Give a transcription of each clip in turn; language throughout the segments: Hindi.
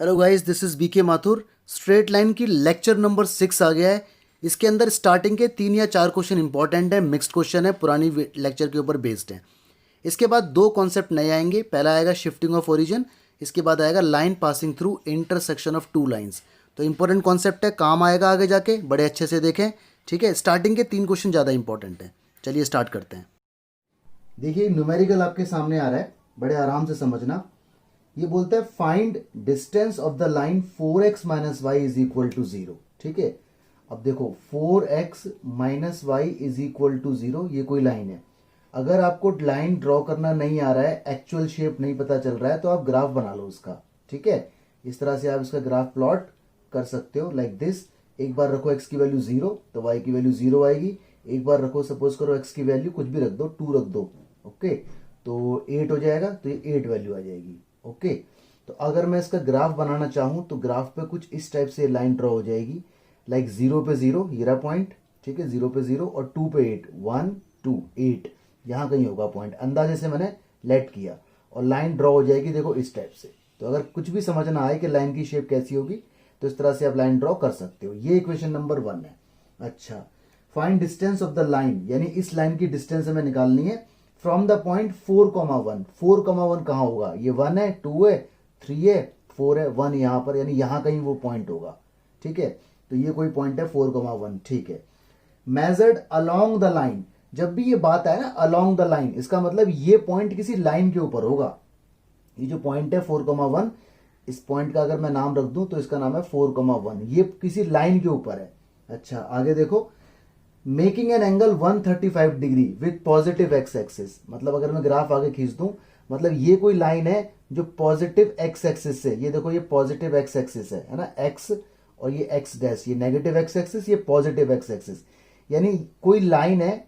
Hello guys, this is BK Mathur. Straight line की लेक्चर नंबर 6 आ गया है। इसके अंदर स्टार्टिंग के 3 या 4 क्वेश्चन इंपॉर्टेंट है, मिक्स्ड क्वेश्चन है, पुरानी लेक्चर के ऊपर बेस्ड है। इसके बाद 2 कॉन्सेप्ट नए आएंगे। पहला आएगा शिफ्टिंग ऑफ ओरिजिन, इसके बाद आएगा line passing through intersection of two lines. तो इंपॉर्टेंट कॉन्सेप्ट है, काम आएगा आगे जाके, बड़े अच्छे से देखें। ठीक है, स्टार्टिंग के 3 क्वेश्चन ज़्यादा इंपॉर्टेंट है। चलिए स्टार्ट करते हैं। देखिए न्यूमेरिकल आपके सामने आ रहा है, बड़े आराम से समझना। ये बोलता है find distance of the line 4x minus y is equal to 0। ठीक है, अब देखो 4x minus y is equal to 0, ये कोई लाइन है। अगर आपको लाइन ड्रॉ करना नहीं आ रहा है, एक्चुअल शेप नहीं पता चल रहा है, तो आप ग्राफ बना लो उसका। ठीक है, इस तरह से आप इसका ग्राफ प्लॉट कर सकते हो लाइक दिस। एक बार रखो x की वैल्यू 0 तो y की वैल्यू 0 आएगी। एक बार रखो, सपोज करो x की वैल्यू कुछ भी रख दो, 2 रख दो। ओके, तो 8 हो जाएगा, तो ये 8 वैल्यू आ जाएगी। ओके, तो अगर मैं इसका ग्राफ बनाना चाहूं तो ग्राफ पे कुछ इस टाइप से लाइन ड्रॉ हो जाएगी, लाइक 0 पे 0 ये रहा पॉइंट। ठीक है, 0 पे 0 और 2 पे 8, 1 2 8 यहां कहीं होगा पॉइंट। अंदाजे से मैंने लेट किया और लाइन ड्रॉ हो जाएगी, देखो इस टाइप से। तो अगर कुछ भी समझना आए कि लाइन की शेप कैसी होगी, तो इस तरह से आप लाइन ड्रॉ कर सकते हो। ये इक्वेशन नंबर 1 है। अच्छा, find distance of the line, यानी इस लाइन की डिस्टेंस हमें निकालनी है फ्रॉम द पॉइंट 4,1। 4,1 कहां होगा? ये 1 है, 2 है, 3 है, 4 है, 1 यहां पर, यानी यहां कहीं वो पॉइंट होगा। ठीक है, तो ये कोई पॉइंट है 4,1। ठीक है, मेजर्ड अलोंग द लाइन। जब भी ये बात आए ना अलोंग द लाइन, इसका मतलब ये पॉइंट किसी लाइन के ऊपर होगा। ये जो पॉइंट है 4,1, इस पॉइंट का अगर मैं नाम रख दूं तो इसका नाम है 4,1, ये किसी लाइन के ऊपर है। अच्छा, आगे देखो, making an angle 135 degree with positive x axis. मतलब अगर मैं ग्राफ आगे खींच दूं, मतलब ये कोई लाइन है जो पॉजिटिव एक्स एक्सिस से, ये देखो ये पॉजिटिव एक्स एक्सिस है ना, एक्स और ये एक्स डैश, ये नेगेटिव एक्स एक्सिस, ये पॉजिटिव एक्स एक्सिस, यानी कोई लाइन है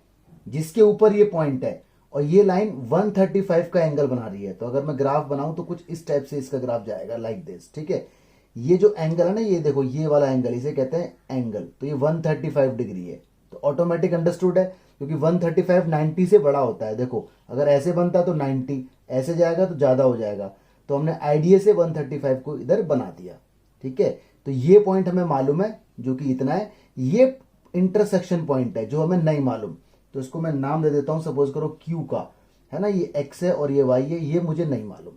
जिसके ऊपर ये पॉइंट है और ये लाइन 135 का एंगल बना रही है। तो अगर मैं ग्राफ बनाऊं तो कुछ इस टाइप से इसका ग्राफ जाएगा लाइक दिस। ठीक है, ये जो एंगल है ना, ये देखो ये वाला एंगल, इसे कहते हैं एंगल। तो ये 135 डिग्री है, तो ऑटोमेटिक अंडरस्टूड है, क्योंकि 135 90 से बड़ा होता है। देखो अगर ऐसे बनता तो 90, ऐसे जाएगा तो ज्यादा हो जाएगा, तो हमने आईडिया से 135 को इधर बना दिया। ठीक है, तो ये पॉइंट हमें मालूम है जो कि इतना है। ये इंटरसेक्शन पॉइंट है जो हमें नहीं मालूम, तो इसको मैं नाम दे देता हूं, सपोज करो क्यू का, है ना, ये एक्स है और ये वाई है, ये मुझे नहीं मालूम।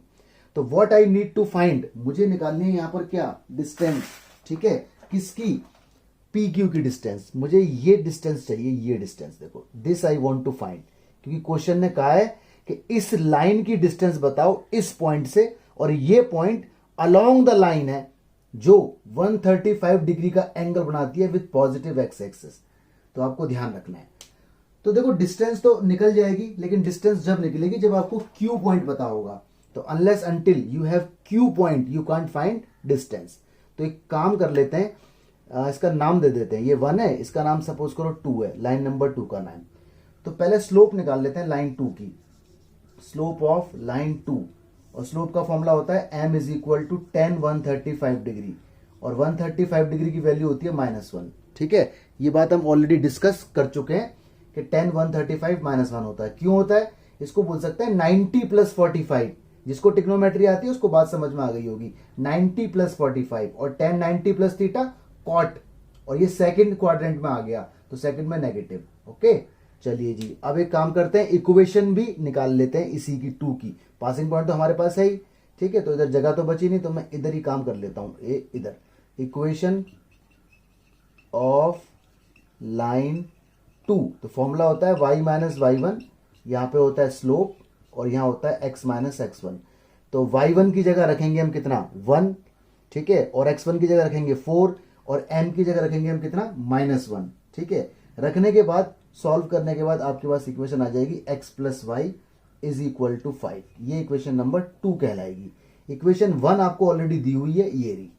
तो what I need to find, मुझे निकालनी है यहां पर क्या, डिस्टेंस। ठीक है, किसकी? पी क्यू की डिस्टेंस। मुझे ये डिस्टेंस चाहिए, ये डिस्टेंस देखो, this I want to find, क्योंकि क्वेश्चन ने कहा है कि इस लाइन की डिस्टेंस बताओ इस पॉइंट से, और ये पॉइंट अलोंग द लाइन है जो 135 डिग्री का एंगल बनाती है विद पॉजिटिव एक्स एक्सिस। तो आपको ध्यान रखना है। तो देखो डिस्टेंस तो निकल जाएगी, लेकिन डिस्टेंस जब निकलेगी जब आपको क्यू पॉइंट पता होगा। तो unless until you have Q point you can't find distance. तो एक काम कर लेते हैं, इसका नाम दे देते हैं, ये 1 है, इसका नाम सपोज करो 2 है, लाइन नंबर 2 का नाम। तो पहले स्लोप निकाल लेते हैं लाइन 2 की, स्लोप ऑफ लाइन 2, और स्लोप का फॉर्मूला होता है m is equal to 10 135 degree, और 135 डिग्री की वैल्यू होती है -1। ठीक है, ये बात हम ऑलरेडी डिस्कस कर चुके हैं कि 10 135 -1 होता है। क्यों होता है? इसको बोल सकते हैं 90 + 45। जिसको टिक्नोमेट्री आती है उसको बात समझ में आ गई होगी। 90 + 45 और 10 90 + थीटा कॉट, और ये सेकंड क्वाड्रेंट में आ गया, तो सेकंड में नेगेटिव। ओके, चलिए जी, अब एक काम करते हैं, इक्वेशन भी निकाल लेते हैं इसी की 2 की। पासिंग पॉइंट तो हमारे पास है ही। ठीक है, तो इधर जगह तो बची नहीं, तो मैं इधर ही काम कर लेता हूं, इधर इक्वेशन ऑफ लाइन 2। तो फॉर्मूला होता है y - y1, यहां पे होता है स्लोप, और यहां होता है x - x1। तो y1 की जगह रखेंगे हम कितना, 1। ठीक है, और x1 की जगह रखेंगे 4, और m की जगह रखेंगे हम कितना, -1। ठीक है, रखने के बाद सॉल्व करने के बाद आपके पास इक्वेशन आ जाएगी x + y is equal to 5। ये इक्वेशन नंबर 2 कहलाएगी। इक्वेशन 1 आपको ऑलरेडी दी हुई है, ये रही।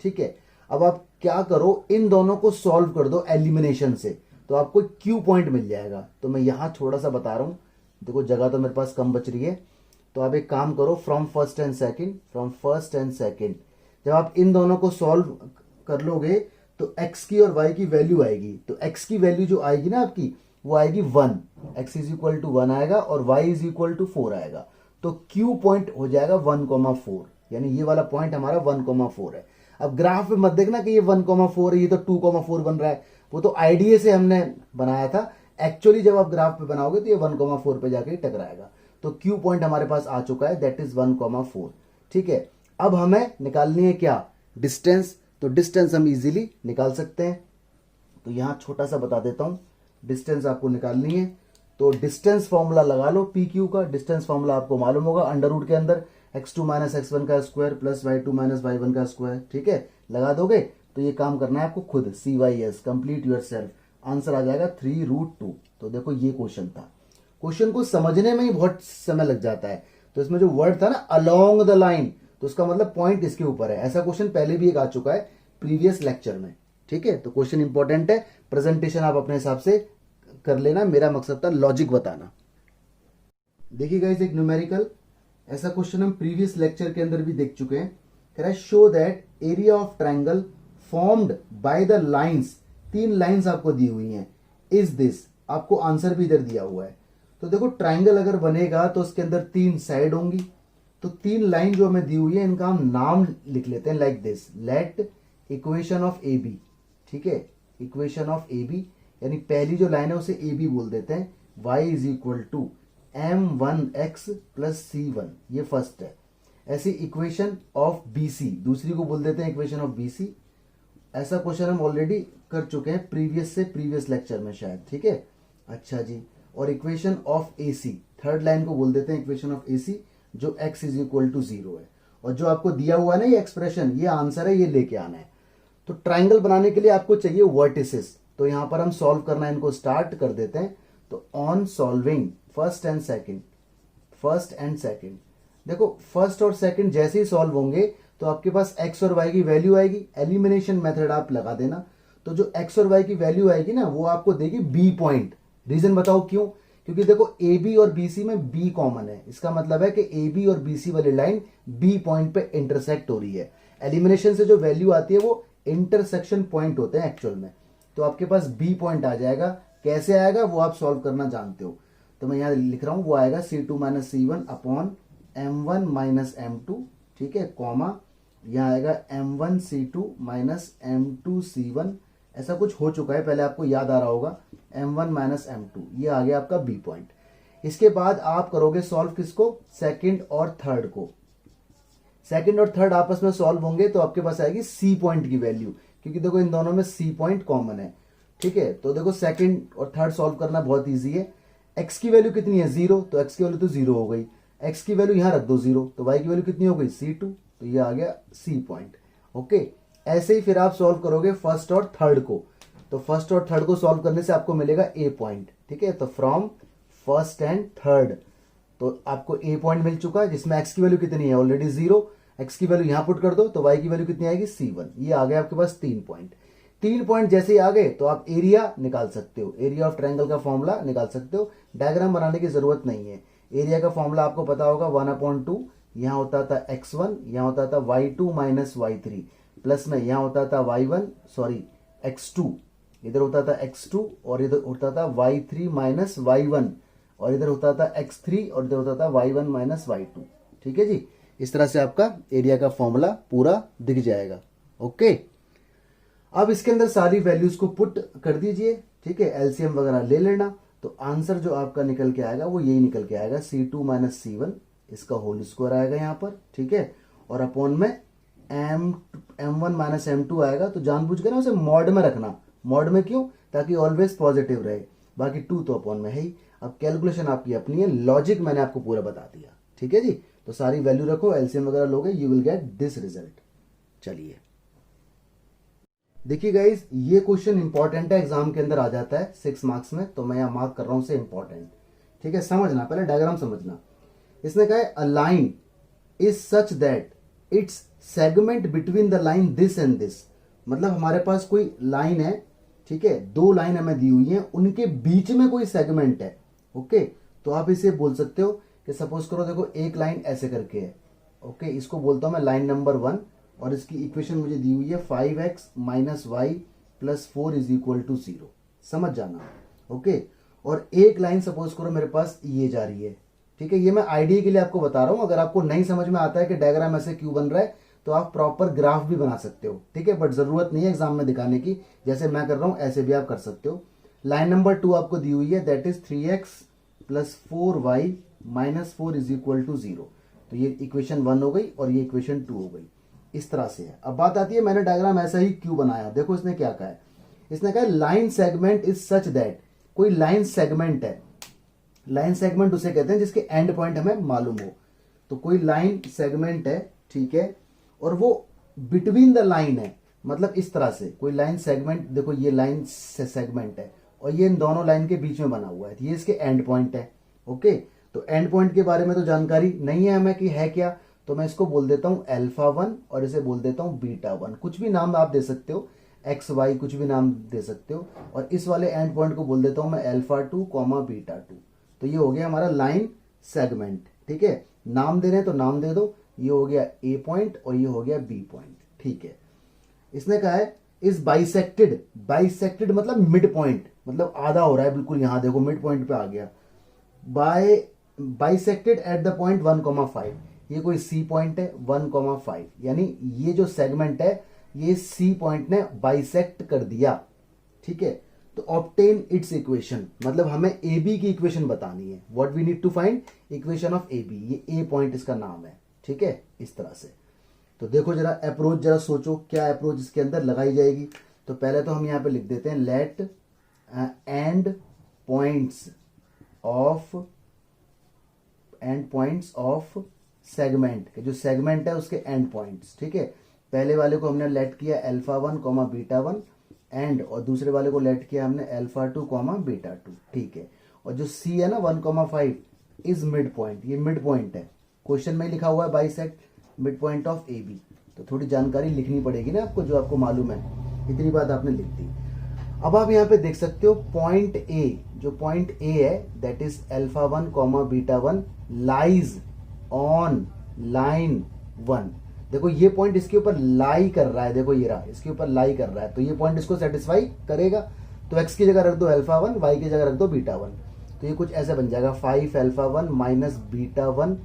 ठीक है, अब आप क्या करो, इन दोनों को सॉल्व कर दो एलिमिनेशन से, तो आपको क्यू पॉइंट मिल जाएगा। तो मैं यहां थोड़ा सा बता रहा हूं, देखो जगह तो मेरे पास कम बच रही है। तो आप एक काम करो, फ्रॉम फर्स्ट एंड सेकंड, जब आप इन दोनों को सॉल्व कर लोगे तो x की और y की वैल्यू आएगी। तो x की वैल्यू जो आएगी ना आपकी, वो आएगी 1, x इज इक्वल टू 1 आएगा, और y इज इक्वल टू 4 आएगा। तो q पॉइंट हो जाएगा 1,4। यानी ये वाला पॉइंट हमारा 1,4 है। अब ग्राफ में मत देखना कि ये 1,4 है, ये तो 2,4 बन रहा है, वो तो आईडीए से हमने बनाया था। एक्चुअली जब आप ग्राफ पे बनाओगे तो ये 1,4 पे जाके टकराएगा। तो क्यू पॉइंट हमारे पास आ चुका है, दैट इज 1,4। ठीक है, अब हमें निकालनी है क्या, डिस्टेंस। तो डिस्टेंस हम इजीली निकाल सकते हैं। तो यहां छोटा सा बता देता हूं, डिस्टेंस आपको निकालनी है तो डिस्टेंस फॉर्मूला लगा लो पी क्यू का। डिस्टेंस फॉर्मूला आपको मालूम होगा, अंडर रूट के अंदर x2 माइनस x1 का square plus y2 minus y1 का स्क्वायर। ठीक है, लगा दोगे तो ये काम करना है आपको खुद, CYS complete yourself. Answer आ जाएगा 3√2। तो देखो ये क्वेश्चन था, क्वेश्चन को समझने में ही बहुत समय लग जाता है। तो इसमें जो वर्ड था ना अलोंग द लाइन, तो उसका मतलब पॉइंट इसके ऊपर है। ऐसा क्वेश्चन पहले भी एक आ चुका है प्रीवियस लेक्चर में। ठीक है, तो क्वेश्चन इंपॉर्टेंट है, प्रेजेंटेशन आप अपने हिसाब से कर लेना, मेरा मकसद था लॉजिक बताना। देखिए गाइस, एक न्यूमेरिकल ऐसा क्वेश्चन हम प्रीवियस लेक्चर के अंदर भी देख चुके हैं। कह रहा है show that area of triangle formed by the lines, 3 lines आपको दी हुई हैं, इज दिस। आपको आंसर भी इधर दिया हुआ है। तो देखो ट्रायंगल अगर बनेगा तो उसके अंदर 3 साइड होंगी, तो 3 लाइन जो हमें दी हुई है इनका हम नाम लिख लेते हैं like this, let equation of A B. ठीक है, इक्वेशन ऑफ ए बी, यानी पहली जो लाइन है उसे ए बी बोल देते हैं। y is equal to m1x plus c1, ये फर्स्ट है। ऐसी इक्वेशन ऑफ बी सी, दूसरी को बोल देते हैं इक्वेशन ऑफ बी सी। ऐसा क्वेश्चन हम ऑलरेडी कर चुके हैं प्रीवियस लेक्चर में शायद। ठीक है, अच्छा जी। और equation of A C, third line को बोल देते हैं इक्वेशन ऑफ ए सी, जो x इज इक्वल टू 0 है। और जो आपको दिया हुआ है ना ये एक्सप्रेशन, ये आंसर है, ये लेके आना है। तो ट्राइंगल बनाने के लिए आपको चाहिए वर्टिसेस। तो यहां पर हम सॉल्व करना इनको स्टार्ट कर देते हैं। तो on solving first and second, देखो फर्स्ट और सेकंड जैसे ही सॉल्व होंगे तो आपके पास x और y की वैल्यू आएगी। एलिमिनेशन मेथड आप लगा देना। तो जो x और y की वैल्यू आएगी ना वो आपको देगी b पॉइंट। रीजन बताओ क्यों? क्योंकि देखो ए बी और बी सी में b कॉमन है, इसका मतलब है कि ए बी और बी सी वाली लाइन b पॉइंट पे इंटरसेक्ट हो रही है। एलिमिनेशन से जो वैल्यू आती है वो इंटरसेक्शन पॉइंट होते हैं एक्चुअल में। तो आपके पास b पॉइंट आ जाएगा। कैसे आएगा वो आप सॉल्व करना जानते हो। तो मैं यहां लिख रहा हूं, वो आएगा c2 minus c1 upon m1 minus m2। ठीक है, कॉमा यहां आएगा m1 c2 minus m2 c1। ऐसा कुछ हो चुका है पहले, आपको याद आ रहा होगा, m1 माइनस m2, ये आ गया आपका b पॉइंट। इसके बाद आप करोगे सॉल्व किसको, सेकंड और थर्ड को। सेकंड और थर्ड आपस में सॉल्व होंगे तो आपके पास आएगी c पॉइंट की वैल्यू, क्योंकि देखो इन दोनों में c पॉइंट कॉमन है। ठीक है, तो देखो सेकंड और थर्ड सॉल्व करना बहुत ईजी है। x की वैल्यू कितनी है 0, तो x की वैल्यू तो 0 हो गई। x की वैल्यू यहां रख दो 0, तो y की वैल्यू कितनी हो गई c2, तो ये आ गया c पॉइंट। ओके, ऐसे ही फिर आप सॉल्व करोगे फर्स्ट और थर्ड को। तो फर्स्ट और थर्ड को सॉल्व करने से आपको मिलेगा a पॉइंट। ठीक है, तो फ्रॉम फर्स्ट एंड थर्ड तो आपको a पॉइंट मिल चुका है, जिसमें x की वैल्यू कितनी है ऑलरेडी 0। x की वैल्यू यहां पुट कर दो तो y की वैल्यू कितनी आएगी c1। ये आ गया आपके पास 3 पॉइंट। 3 पॉइंट जैसे ही आ गए तो आप एरिया निकाल सकते हो, एरिया ऑफ ट्रायंगल का फॉर्मूला निकाल सकते हो। डायग्राम बनाने की जरूरत नहीं है। एरिया का फॉर्मूला आपको पता होगा 1/2, यहां होता था x1, यहां होता था y2 माइनस y3, प्लस में यहां होता था x2, इधर होता था x2 और इधर होता था y3 माइनस y1, और इधर होता था x3 और इधर होता था y1 माइनस y2। ठीक है जी, इस तरह से आपका एरिया का फॉर्मूला पूरा दिख जाएगा। ओके, अब इसके अंदर सारी वैल्यूज को पुट कर दीजिए। ठीक है, एलसीएम वगैरह ले लेना। तो आंसर जो आपका निकल के आएगा वो यही निकल के आएगा, c2 माइनस c1, इसका होल स्क्वायर आएगा यहाँ पर। ठीक है, और अपॉन में m1 माइनस m2 आएगा। तो जानबूझ कर ना उसे मॉड में रखना। मॉड में क्यों? ताकि ऑलवेज पॉजिटिव रहे। बाकी 2 तो अपॉन में है ही। अब कैलकुलेशन आपकी अपनी है, लॉजिक मैंने आपको पूरा बता दिया। ठीक है जी, तो सारी वैल्यू रखो, एलसीएम वगैरह लोगे, you will get this result. चलिए देखिए गाइज, ये क्वेश्चन इंपॉर्टेंट है, एग्जाम के अंदर आ जाता है 6 मार्क्स में, तो मैं यहां मार्क कर रहा हूं से इंपॉर्टेंट। ठीक है, समझना, पहले डायग्राम समझना। इसने कहा है a line is such that it's segment between the line this and this. मतलब हमारे पास कोई लाइन है, ठीक है, 2 लाइन हमें दी हुई है, उनके बीच में कोई सेगमेंट है। ओके, तो आप इसे बोल सकते हो कि सपोज करो देखो एक लाइन ऐसे करके है। ओके, इसको बोलता हूं मैं लाइन नंबर 1, और इसकी इक्वेशन मुझे दी हुई है 5x minus y plus 4 is equal to 0। समझ जाना। ओके, और एक लाइन सपोज करो मेरे पास ये जा रही है, ठीक है, ये मैं आइडिया के लिए आपको बता रहा हूँ। अगर आपको नहीं समझ में आता है कि डायग्राम ऐसे क्यों बन रहा है तो आप प्रॉपर ग्राफ भी बना सकते हो, ठीक है, बट जरूरत नहीं है एग्जाम में दिखाने की, जैसे मैं कर रहा हूँ ऐसे भी आप कर सकते हो। लाइन नंबर 2 आपको दी हुई है, that is 3x plus 4y minus 4 is equal to 0। तो ये इक्वेशन 1 हो गई और ये इक्वेशन 2 हो गई, इस तरह से है। अब बात आती है मैंने डायग्राम ऐसा ही क्यों बनाया। देखो इसने क्या कहा है, इसने कहा line segment is such that, कोई लाइन सेगमेंट है, लाइन सेगमेंट उसे कहते हैं जिसके एंड पॉइंट हमें मालूम हो। तो कोई लाइन सेगमेंट है, ठीक है, और वो बिटवीन द लाइन है, मतलब इस तरह से कोई लाइन सेगमेंट, देखो ये लाइन सेगमेंट है और ये इन दोनों लाइन के बीच में बना हुआ है, ये इसके एंड पॉइंट है। ओके, तो एंड पॉइंट के बारे में तो जानकारी नहीं है हमें कि है क्या, तो मैं इसको बोल देता हूं α1 और इसे बोल देता हूं β1, कुछ भी नाम आप दे सकते हो, एक्स वाई कुछ भी नाम दे सकते हो। और इस वाले एंड पॉइंट को बोल देता हूं मैं α2 β2। तो ये हो गया हमारा लाइन सेगमेंट, ठीक है। नाम दे रहे हैं तो नाम दे दो, ये हो गया ए पॉइंट और ये हो गया बी पॉइंट, ठीक है। इसने कहा है इज बाइसेक्टेड, बाइसेक्टेड मतलब मिड पॉइंट, मतलब आधा हो रहा है बिल्कुल, यहां देखो मिड पॉइंट पे आ गया। बाइसेक्टेड एट द पॉइंट 1,5, ये कोई सी पॉइंट है 1,5, यानी ये जो सेगमेंट है ये सी पॉइंट ने बाइसेक्ट कर दिया, ठीक है। तो ऑब्टेन इट्स इक्वेशन, मतलब हमें ए बी की इक्वेशन बतानी है। What we need to find, equation of A B, ये ए पॉइंट इसका नाम है, ठीक है, इस तरह से। तो देखो जरा अप्रोच, जरा सोचो क्या अप्रोच इसके अंदर लगाई जाएगी। तो पहले तो हम यहां पे लिख देते हैं let end points of segment, जो सेगमेंट है उसके एंड पॉइंट्स, ठीक है। पहले वाले को हमने लेट किया α1 β1 एंड, और दूसरे वाले को लेट किया हमने α2 β2, ठीक है। और जो सी है ना 1,5 इज मिड पॉइंट, ये मिड पॉइंट है, क्वेश्चन में लिखा हुआ है bisect mid point of A B. तो थोड़ी जानकारी लिखनी पड़ेगी ना आपको, जो आपको मालूम है, इतनी बात आपने लिख दी। अब आप यहाँ पे देख सकते हो पॉइंट ए, जो पॉइंट ए है that is α1 β1 lies on line 1। देखो ये पॉइंट इसके ऊपर लाई कर रहा है, देखो ये रहा, इसके ऊपर लाई कर रहा है, तो ये पॉइंट इसको सेटिस्फाई करेगा। तो x की जगह रख दो α1, y की जगह रख दो β1, तो ये कुछ ऐसे बन जाएगा 5α1 minus β1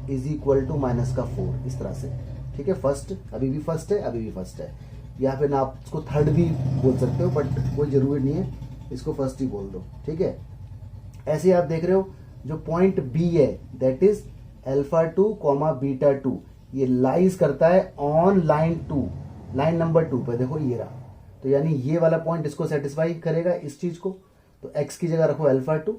is equal to minus का 4, इस तरह से, ठीक है। फर्स्ट अभी भी फर्स्ट है, अभी भी फर्स्ट है, या फिर ना आप इसको थर्ड भी बोल सकते हो, बट कोई जरूरी नहीं है, इसको फर्स्ट ही बोल दो, ठीक है। ऐसे आप देख रहे हो जो पॉइंट बी है दैट इज α2 β2, ये लाइज करता है ऑन लाइन 2, लाइन नंबर 2 पे, देखो ये रहा। तो यानी ये वाला पॉइंट इसको सेटिस्फाई करेगा, इस चीज को। तो x की जगह रखो α2,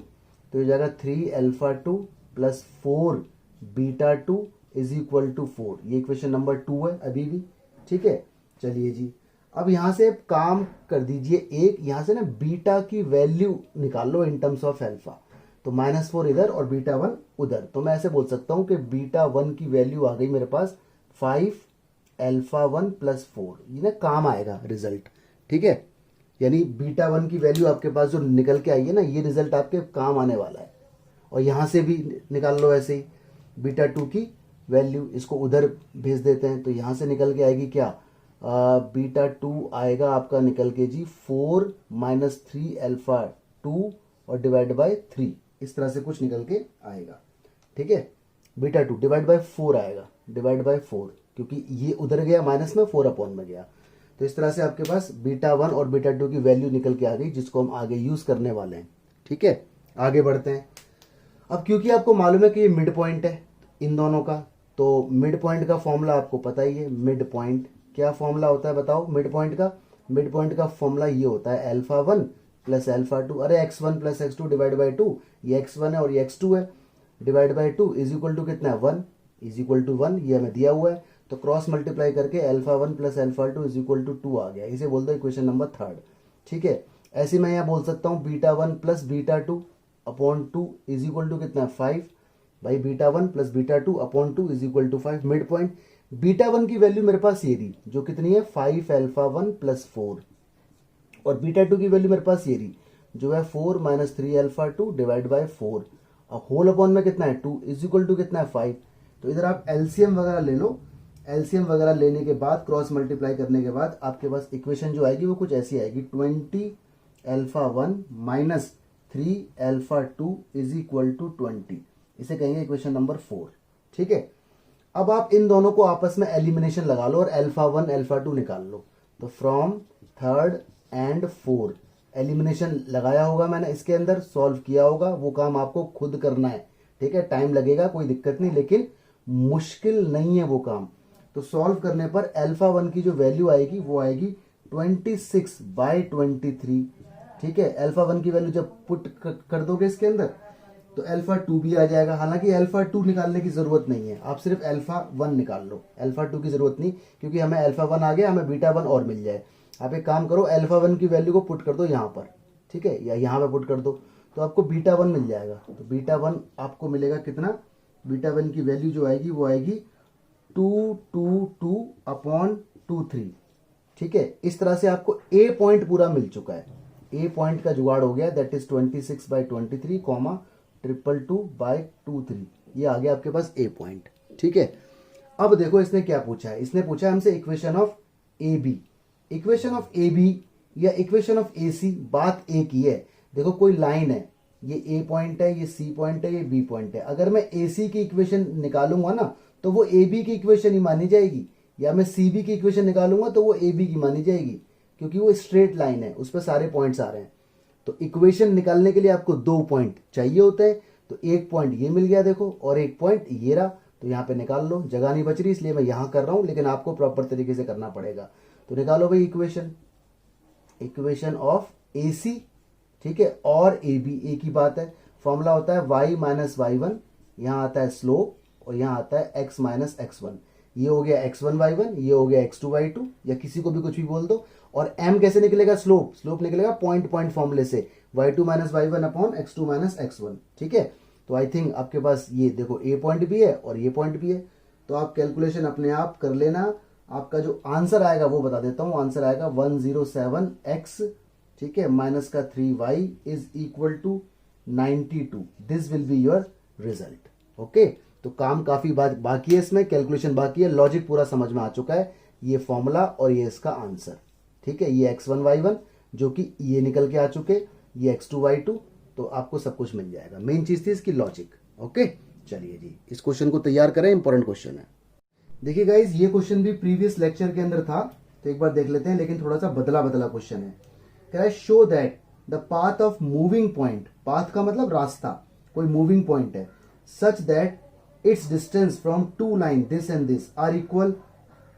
तो ये जाएगा 3α2 प्लस 4 β2 इज इक्वल टू 4, ये इक्वेशन नंबर 2 है अभी भी, ठीक है। चलिए जी, अब यहां से काम कर दीजिए एक, यहां से ना बीटा की वैल्यू निकाल लो इन टर्म्स ऑफ अल्फा। तो -4 इधर और β1 उधर, तो मैं ऐसे बोल सकता हूं कि β1 की वैल्यू आ गई मेरे पास 5α1 प्लस 4, ये ना काम आएगा रिजल्ट, ठीक है। यानी β1 की वैल्यू आपके पास जो निकल के आई है ना, ये रिजल्ट आपके काम आने वाला है। और यहां से भी निकाल लो ऐसे ही β2 की वैल्यू, इसको उधर भेज देते हैं, तो यहां से निकल के आएगी क्या, β2 आएगा आपका निकल के जी 4 माइनस 3α2 और डिवाइड बाय 3, इस तरह से कुछ निकल के आएगा, ठीक है। β2 डिवाइड बाय 4 आएगा, डिवाइड बाय 4, क्योंकि ये उधर गया माइनस में, 4 अपॉन में गया। तो इस तरह से आपके पास β1 और β2 की वैल्यू निकल के आ गई, जिसको हम आगे यूज करने वाले हैं, ठीक है। आगे बढ़ते हैं। अब क्योंकि आपको मालूम है कि ये मिड पॉइंट है इन दोनों का, तो मिड पॉइंट का फॉर्मूला आपको पता ही है। मिड पॉइंट क्या फॉर्मूला होता है बताओ मिड पॉइंट का? मिड पॉइंट का फॉर्मूला ये होता है α1 प्लस α2, अरे x1 plus x2 divide by 2, ये x1 है और ये x2 है, divide by 2 is equal to कितना है 1, इज इक्वल टू 1, ये हमें दिया हुआ है। तो क्रॉस मल्टीप्लाई करके α1 प्लस α2 इज इक्वल टू 2 आ गया, इसे बोल दो इक्वेशन नंबर 3, ठीक है। ऐसे मैं यहाँ बोल सकता हूँ β1 plus β2 upon 2 is equal to कितना 5, भाई β1 plus β2 upon 2 is equal to 5। Mid point β1 की वैल्यू मेरे पास ये रही, जो कितनी है 5α1 प्लस 4, और β2 की वैल्यू मेरे पास ये रही, जो है 4 माइनस 3α2 डिवाइड बाय 4, और होल अपॉन में कितना है 2 इज इक्वल टू कितना है 5। तो इधर आप एलसीएम वगैरह ले लो, एलसीएम वगैरह लेने के बाद क्रॉस मल्टीप्लाई करने के बाद आपके पास इक्वेशन जो आएगी वो कुछ ऐसी आएगी, 20α1 माइनस 3α2 इज इक्वल टू 20। इसे कहेंगे इक्वेशन नंबर 4। ठीक है, अब आप इन दोनों को आपस में एलिमिनेशन लगा लो और अल्फा 1 अल्फा 2 निकाल लो। तो from third and fourth elimination लगाया होगा मैंने, इसके अंदर सॉल्व किया होगा, वो काम आपको खुद करना है। ठीक है, टाइम लगेगा, कोई दिक्कत नहीं, लेकिन मुश्किल नहीं है वो काम। तो सॉल्व करने पर अल्फा 1 की जो वैल्यू आएगी वो आएगी 26/23। ठीक है, अल्फा 1 की वैल्यू जब पुट कर दोगे इसके अंदर तो अल्फा 2 भी आ जाएगा। हालांकि अल्फा 2 निकालने की जरूरत नहीं है, आप सिर्फ अल्फा 1 निकाल लो, अल्फा 2 की जरूरत नहीं, क्योंकि हमें अल्फा 1 आ गया, हमें बीटा 1 और मिल जाए। आप एक काम करो, अल्फा 1 की वैल्यू को पुट कर दो यहाँ पर, ठीक है, या यहाँ पे पुट कर दो, तो आपको बीटा 1 मिल जाएगा। तो बीटा 1 आपको मिलेगा कितना, बीटा 1 की वैल्यू जो आएगी वो आएगी 222/23। ठीक है, इस तरह से आपको ए पॉइंट पूरा मिल चुका है, ए पॉइंट का जुगाड़ हो गया, दैट इज 26/23 कॉमा 222/23, ये आ गया आपके पास ए पॉइंट। ठीक है, अब देखो इसने क्या पूछा है, इसने पूछा है हमसे equation of A B. Equation of A B या इक्वेशन ऑफ ए सी, बात एक ही है। देखो कोई लाइन है, ये ए पॉइंट है, ये सी पॉइंट है, ये बी पॉइंट है। अगर मैं ए सी की इक्वेशन निकालूंगा ना तो वो ए बी की इक्वेशन ही मानी जाएगी, या मैं सी बी की इक्वेशन निकालूंगा तो वो ए बी की मानी जाएगी, क्योंकि वो स्ट्रेट लाइन है, उस पर सारे पॉइंट्स आ रहे हैं। तो इक्वेशन निकालने के लिए आपको 2 पॉइंट चाहिए होते हैं, तो एक पॉइंट ये मिल गया देखो, और एक पॉइंट ये रहा, तो यहाँ पे निकाल लो। जगह नहीं बच रही इसलिए मैं यहाँ कर रहा हूँ, लेकिन आपको प्रॉपर तरीके से करना पड़ेगा। तो निकालो भाई इक्वेशन ऑफ ए सी, ठीक है, और ए बी, एक ही बात है। फॉर्मूला होता है y माइनस y1, यहाँ आता है स्लोप, और यहाँ आता है x माइनस x1। ये हो गया x1 y1, ये हो गया x2 y2, या किसी को भी कुछ भी बोल दो। और m कैसे निकलेगा, स्लोप निकलेगा पॉइंट पॉइंट फॉर्मूले से, y2 minus y1 upon x2 minus x1। ठीक है, तो आई थिंक आपके पास ये देखो ए पॉइंट भी है और ये पॉइंट भी है, तो आप कैलकुलेशन अपने आप कर लेना। आपका जो आंसर आएगा वो बता देता हूँ, आंसर आएगा 107x, ठीक है, माइनस का 3y is equal to 92। This will be your result. Okay, तो काम काफी बाकी है, इसमें कैलकुलेशन बाकी है, लॉजिक पूरा समझ में आ चुका है, ये फॉर्मूला और ये इसका आंसर। ठीक है, ये x1 y1 जो कि ये निकल के आ चुके, ये x2 y2, तो आपको सब कुछ मिल जाएगा। मेन चीज थी इसकी लॉजिक। ओके, चलिए जी इस क्वेश्चन को तैयार करें, इंपॉर्टेंट क्वेश्चन है। देखिए गाइज, ये क्वेश्चन भी प्रीवियस लेक्चर के अंदर था, तो एक बार देख लेते हैं, लेकिन थोड़ा सा बदला क्वेश्चन है। कह रहा है show that the path of moving point, path का मतलब रास्ता, कोई मूविंग पॉइंट है, such that its distance from two line this and this are equal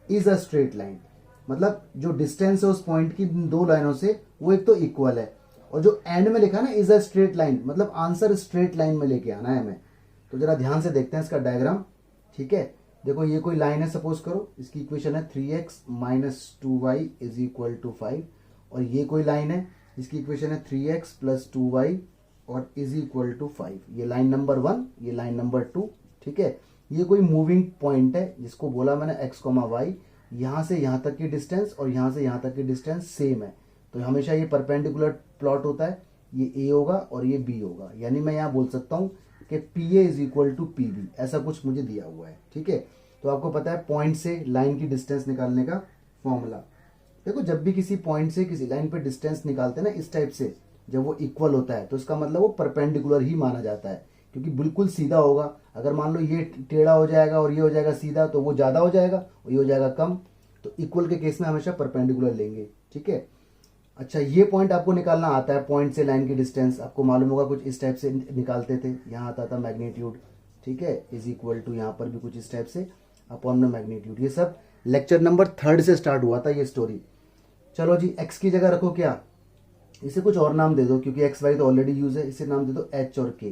is a straight line. मतलब जो डिस्टेंस है उस पॉइंट की दो लाइनों से, वो एक तो इक्वल है, और जो एंड में लिखा है ना इज अ स्ट्रेट लाइन, मतलब आंसर स्ट्रेट लाइन में लेके आना है हमें। तो जरा ध्यान से देखते हैं इसका डायग्राम। ठीक है, देखो ये कोई लाइन है, सपोज करो इसकी इक्वेशन है 3x minus 2y is equal to 5, और ये कोई लाइन है इसकी इक्वेशन है 3x प्लस 2y और इज इक्वल टू 5। ये लाइन नंबर 1, ये लाइन नंबर 2। ठीक है, ये कोई मूविंग पॉइंट है जिसको बोला मैंने x, y, यहाँ से यहाँ तक की डिस्टेंस और यहाँ से यहाँ तक की डिस्टेंस सेम है, तो हमेशा ये परपेंडिकुलर प्लॉट होता है, ये a होगा और ये b होगा। यानी मैं यहाँ बोल सकता हूँ कि PA is equal to PB, ऐसा कुछ मुझे दिया हुआ है। ठीक है, तो आपको पता है पॉइंट से लाइन की डिस्टेंस निकालने का फॉर्मूला। देखो जब भी किसी पॉइंट से किसी लाइन पे डिस्टेंस निकालते हैं ना इस टाइप से, जब वो इक्वल होता है तो इसका मतलब वो परपेंडिकुलर ही माना जाता है, क्योंकि बिल्कुल सीधा होगा। अगर मान लो ये टेढ़ा हो जाएगा और ये हो जाएगा सीधा, तो वो ज़्यादा हो जाएगा और ये हो जाएगा कम। तो इक्वल के केस में हमेशा परपेंडिकुलर लेंगे। ठीक है, अच्छा ये पॉइंट आपको निकालना आता है, पॉइंट से लाइन की डिस्टेंस आपको मालूम होगा, कुछ इस टाइप से निकालते थे, यहाँ आता था मैग्नीट्यूड। ठीक है, इज इक्वल टू यहाँ पर भी कुछ इस टाइप से अपॉन में मैग्नीट्यूड। ये सब लेक्चर नंबर 3 से स्टार्ट हुआ था ये स्टोरी। चलो जी, एक्स की जगह रखो क्या, इसे कुछ और नाम दे दो, क्योंकि एक्स वाई तो ऑलरेडी यूज है, इसे नाम दे दो एच और के।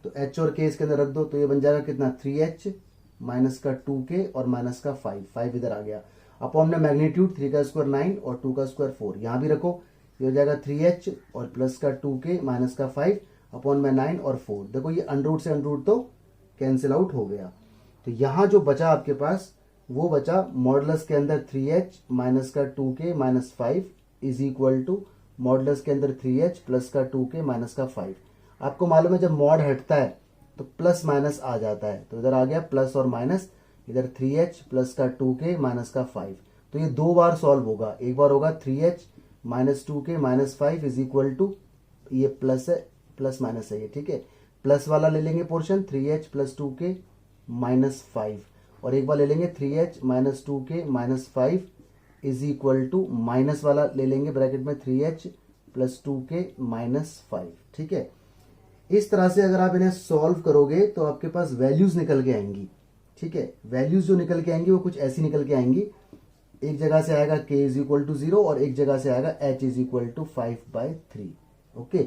तो एच और के इसके अंदर रख दो, तो ये बन जाएगा कितना 3h माइनस का 2k और माइनस का 5 इधर आ गया, अपॉन में मैग्नीट्यूड 3 का स्क्वायर 9 और 2 का स्क्वायर 4, यहाँ भी रखो, ये हो जाएगा 3h और प्लस का 2k माइनस का 5 अपॉन में 9 और 4। देखो ये अंडरूट से अंडरूट तो कैंसिल आउट हो गया, तो यहाँ जो बचा आपके पास वो बचा मॉडुलस के अंदर 3h माइनस का 2k minus 5 is equal to modulus के अंदर 3h प्लस का 2k माइनस का 5। आपको मालूम है जब मॉड हटता है तो प्लस माइनस आ जाता है, तो इधर आ गया प्लस और माइनस, इधर 3h प्लस का 2k माइनस का 5। तो ये 2 बार सॉल्व होगा, एक बार होगा 3h minus 2k minus 5 is equal to, ये प्लस है प्लस माइनस है ये, ठीक है, प्लस वाला ले लेंगे portion 3h plus 2k minus 5, और एक बार ले लेंगे 3h minus 2k minus 5 is equal to minus वाला ले लेंगे ब्रैकेट में 3h प्लस 2k माइनस 5। ठीक है, इस तरह से अगर आप इन्हें सॉल्व करोगे तो आपके पास वैल्यूज निकल के आएंगी। ठीक है, वैल्यूज जो निकल के आएंगी वो कुछ ऐसी निकल के आएंगी, एक जगह से आएगा k इज इक्वल टू 0 और एक जगह से आएगा h is equal to 5/3। Okay,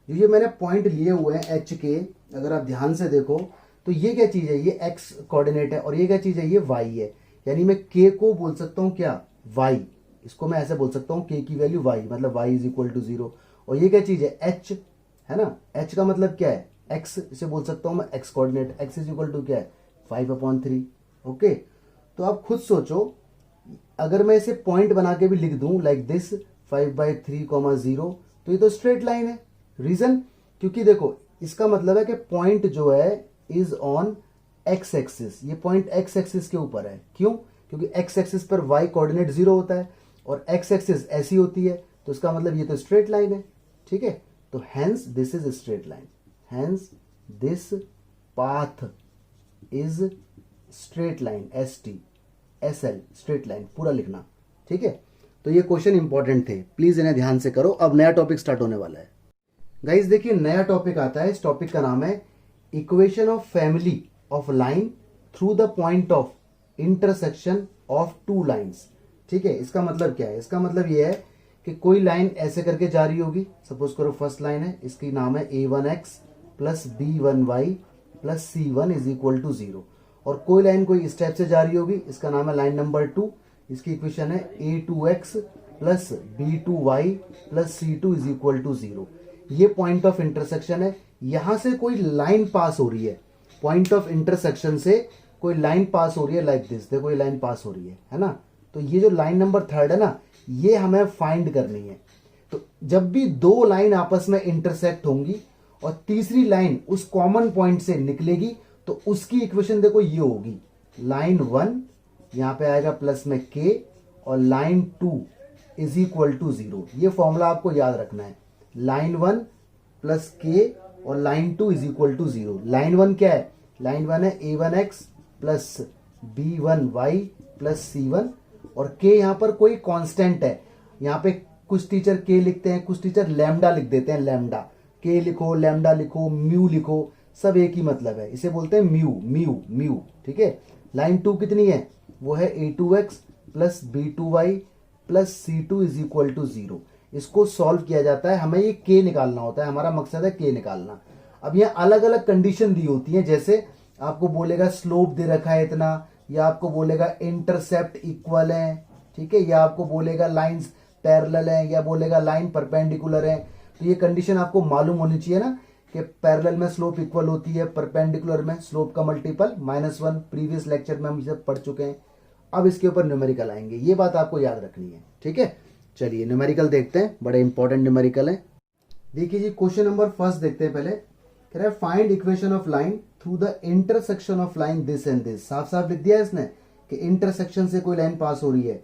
जो ये मैंने पॉइंट लिए हुए हैं h के, अगर आप ध्यान से देखो तो ये क्या चीज है, ये x कोऑर्डिनेट है, और ये क्या चीज है, ये y है। यानी मैं k को बोल सकता हूँ क्या, y, इसको मैं ऐसे बोल सकता हूँ k की वैल्यू y, मतलब y इज इक्वल टू 0। और ये क्या चीज है, h है ना, h का मतलब क्या है, x, इसे बोल सकता हूँ मैं x coordinate, x is equal to क्या है, 5/3। ओके, तो आप खुद सोचो, अगर मैं इसे पॉइंट बना के भी लिख दूं लाइक दिस 5/3, 0, तो ये तो स्ट्रेट लाइन है। रीजन, क्योंकि देखो इसका मतलब है कि पॉइंट जो है इज ऑन एक्स एक्सिस, ये पॉइंट एक्स एक्सिस के ऊपर है। क्यों, क्योंकि एक्स एक्सिस पर y कोऑर्डिनेट 0 होता है और एक्स एक्सिस ऐसी होती है, तो इसका मतलब ये तो स्ट्रेट लाइन है। ठीक है, तो hence this is straight line, hence this path is straight line, SL straight line पूरा लिखना। ठीक है, तो ये क्वेश्चन इंपॉर्टेंट थे, प्लीज इन्हें ध्यान से करो। अब नया टॉपिक स्टार्ट होने वाला है गाइस, देखिए नया टॉपिक आता है, इस टॉपिक का नाम है equation of family of line through the point of intersection of two lines. ठीक है, इसका मतलब क्या है, इसका मतलब ये है कि कोई लाइन ऐसे करके जा रही होगी, सपोज करो फर्स्ट लाइन है, इसकी नाम है a1x plus b1y plus c1 is equal to 0, और कोई लाइन कोई इस टाइप से जा रही होगी, इसका नाम है लाइन नंबर 2, इसकी इक्वेशन है a2x plus b2y plus c2 is equal to 0। ये पॉइंट ऑफ इंटरसेक्शन है, यहां से कोई लाइन पास हो रही है, पॉइंट ऑफ इंटरसेक्शन से कोई लाइन पास हो रही है लाइक दिस, देखो ये लाइन पास हो रही है ना। तो ये जो लाइन नंबर 3 है ना, ये हमें फाइंड करनी है। तो जब भी दो लाइन आपस में इंटरसेक्ट होंगी और तीसरी लाइन उस कॉमन पॉइंट से निकलेगी, तो उसकी इक्वेशन देखो ये होगी, लाइन 1 यहां पे आएगा प्लस में k और लाइन 2 इज इक्वल टू 0। ये फॉर्मूला आपको याद रखना है, लाइन 1 प्लस k और line 2 is equal to 0। Line 1 क्या है, लाइन 1 है a1x plus b1y plus c1, और k यहां पर कोई कांस्टेंट है, यहां पे कुछ टीचर k लिखते हैं, कुछ टीचर लैम्डा लिख देते हैं, लैम्डा, k लिखो, लैम्डा लिखो, म्यू लिखो, सब एक ही मतलब है, इसे बोलते हैं म्यू, म्यू, म्यू। ठीक है, लाइन 2 कितनी है, वो है a2x plus b2y plus c2 is equal to 0। इसको सॉल्व किया जाता है, हमें ये k निकालना होता है, हमारा मकसद है k निकालना। अब यहाँ अलग अलग कंडीशन दी होती है, जैसे आपको बोलेगा स्लोप दे रखा है इतना, या आपको बोलेगा इंटरसेप्ट इक्वल है, ठीक है, या आपको बोलेगा लाइंस पैरेलल है, या बोलेगा लाइन परपेंडिकुलर है। तो ये कंडीशन आपको मालूम होनी चाहिए ना कि पैरेलल में स्लोप इक्वल होती है, परपेंडिकुलर में स्लोप का मल्टीपल -1, प्रीवियस लेक्चर में हम ये पढ़ चुके हैं। अब इसके ऊपर न्यूमेरिकल आएंगे, ये बात आपको याद रखनी है। ठीक है, चलिए न्यूमेरिकल देखते हैं, बड़े इंपॉर्टेंट न्यूमेरिकल है। देखिए जी, क्वेश्चन नंबर फर्स्ट देखते हैं पहले, कह रहा है find equation of line through the intersection of line this and this. साफ साफ लिख दिया इसने कि इंटरसेक्शन से कोई लाइन पास हो रही है।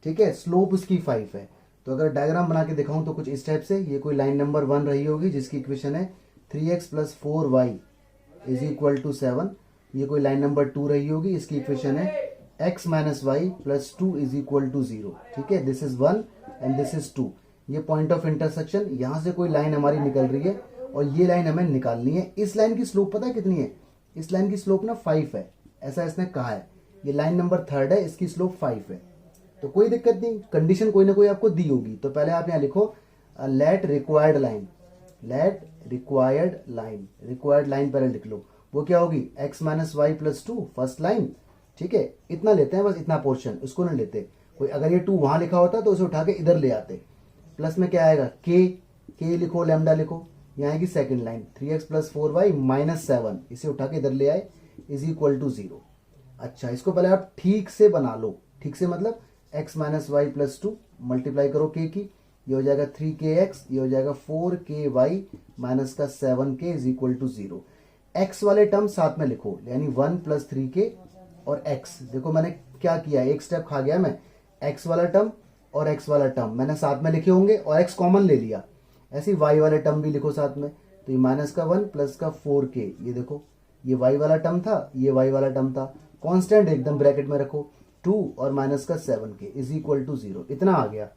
ठीक है, स्लोप उसकी 5 है। तो अगर डायग्राम बना के दिखाऊं तो कुछ इस टाइप से, ये कोई लाइन नंबर 1 रही होगी जिसकी इक्वेशन है 3x plus 4y is equal to 7। ये कोई लाइन नंबर 2 रही होगी, इसकी इक्वेशन है x minus y plus 2 is equal to 0। ठीक है, this is 1 and this is 2। ये पॉइंट ऑफ इंटरसेक्शन, यहां से कोई लाइन हमारी निकल रही है और ये लाइन हमें निकालनी है। इस लाइन की स्लोप पता है कितनी है, इस लाइन की स्लोप ना 5 है, ऐसा इसने कहा है। ये लाइन नंबर 3 है, इसकी स्लोप 5 है। तो कोई दिक्कत नहीं, कंडीशन कोई ना कोई आपको दी होगी। तो पहले आप यहाँ लिखो let required line, let required line, required line पहले लिख लो। वो क्या होगी, x minus y plus 2 first line. ठीक है, इतना लेते हैं बस, इतना पोर्शन, उसको नहीं लेते। कोई अगर ये 2 वहां लिखा होता तो उसे उठा के इधर ले आते। प्लस में क्या आएगा, k लिखो, लैम्डा लिखो, यहाँ आएगी second line 3x plus 4y minus 7, इसे उठा के इधर ले आए इज इक्वल टू 0। अच्छा, इसको पहले आप ठीक से बना लो, ठीक से मतलब x minus y plus 2 multiply करो k की, ये हो जाएगा 3kx, ये हो जाएगा 4ky माइनस का 7k is equal to 0। x वाले टर्म साथ में लिखो, यानी 1 प्लस 3k और x। देखो मैंने क्या किया, एक स्टेप खा गया मैं, x वाला टर्म और x वाला टर्म मैंने साथ में लिखे होंगे और x कॉमन ले लिया। ऐसे y वाले टर्म भी लिखो साथ में, तो ये माइनस का 1 प्लस का 4k, ये देखो ये y वाला टर्म था, ये y वाला टर्म था, कांस्टेंट एकदम ब्रैकेट में रखो, 2 और माइनस का 7k इज इक्वल टू 0, इतना आ गया।